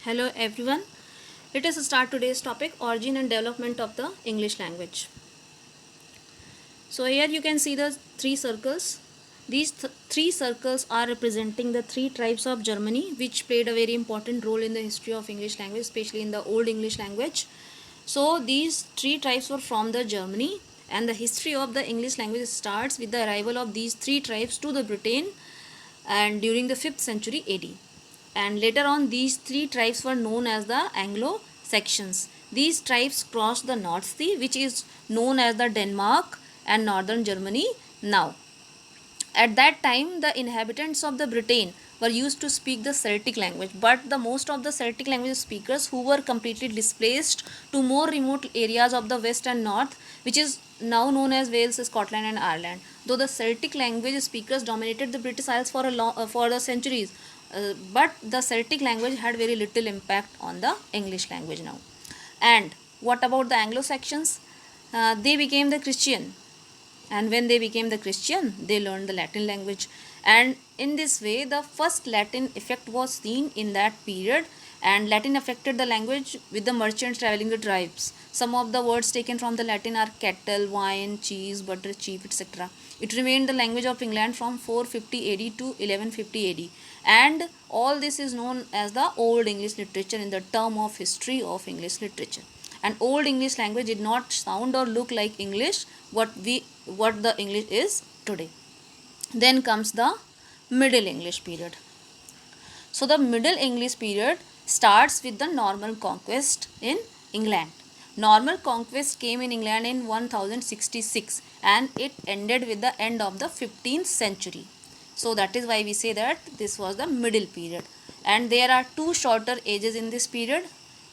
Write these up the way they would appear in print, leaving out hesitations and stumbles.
Hello everyone. Let us start today's topic, origin and development of the English language. So here you can see the three circles. These three circles are representing the three tribes of Germany which played a very important role in the history of English language, especially in the old English language. So these three tribes were from the Germany, and the history of the English language starts with the arrival of these three tribes to the Britain and during the 5th century AD. And later on these three tribes were known as the Anglo-Saxons. These tribes crossed the North Sea, which is known as the Denmark and northern Germany now. At that time, the inhabitants of the Britain were used to speak the Celtic language, but the most of the Celtic language speakers who were completely displaced to more remote areas of the west and north, which is now known as Wales, Scotland and Ireland. Though the Celtic language speakers dominated the British Isles for the centuries, but the Celtic language had very little impact on the English language now. And what about the Anglo-Saxons? They became the Christian, and when they became the Christian, they learned the Latin language, and in this way the first Latin effect was seen in that period, and Latin affected the language with the merchants traveling the tribes. Some of the words taken from the Latin are cattle, wine, cheese, butter, cheap, etc. It remained the language of England from 450 AD to 1150 AD, and all this is known as the Old English literature in the term of history of English literature. And Old English language did not sound or look like English what the English is today. Then comes the Middle English period. So the Middle English period starts with the Norman conquest in England. Norman conquest came in England in 1066 and it ended with the end of the 15th century. So that is why we say that this was the middle period. And there are two shorter ages in this period.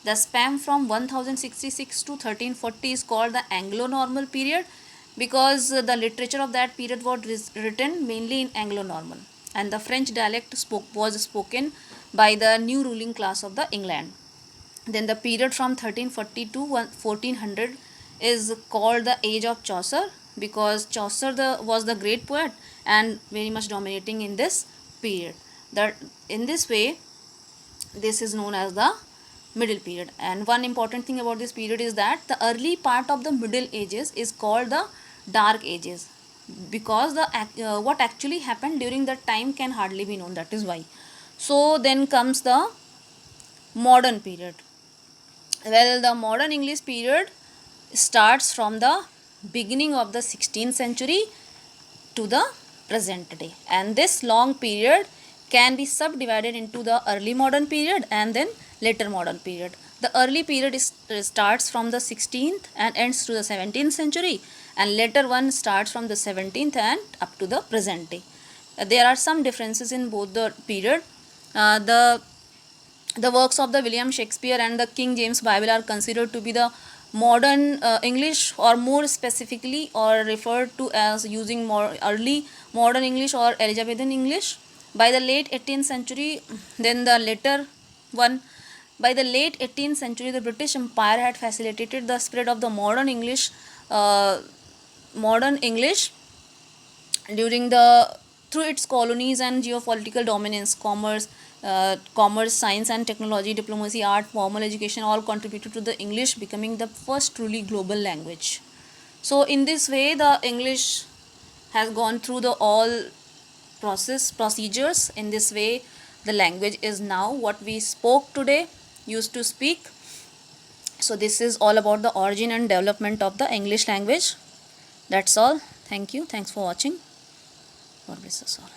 The span from 1066 to 1340 is called the Anglo-Norman period, because the literature of that period was written mainly in Anglo-Norman, and the French dialect was spoken by the new ruling class of the England. Then the period from 1340 to 1400 is called the age of Chaucer, because Chaucer was the great poet and very much dominating in this period. That in this way this is known as the middle period. And one important thing about this period is that the early part of the Middle Ages is called the Dark Ages, because the what actually happened during that time can hardly be known. That is why. So then comes the modern period. Well, the modern English period starts from the beginning of the 16th century to the present day, and this long period can be subdivided into the early modern period and then later modern period. The early period starts from the 16th and ends to the 17th century, and later one starts from the 17th and up to the present day. There are some differences in both the period. The works of the William Shakespeare and the King James Bible are considered to be the modern English, or more specifically or referred to as using more early modern English or Elizabethan English. By the late 18th century, then the later one. By the late 18th century, the British Empire had facilitated the spread of the modern English during through its colonies and geopolitical dominance. Commerce, science and technology, diplomacy, art, formal education all contributed to the English becoming the first truly global language. So in this way the English has gone through the all procedures. In this way the language is now what we spoke today, used to speak. So this is all about the origin and development of the English language. That's all. Thank you. Thanks for watching. God bless us all.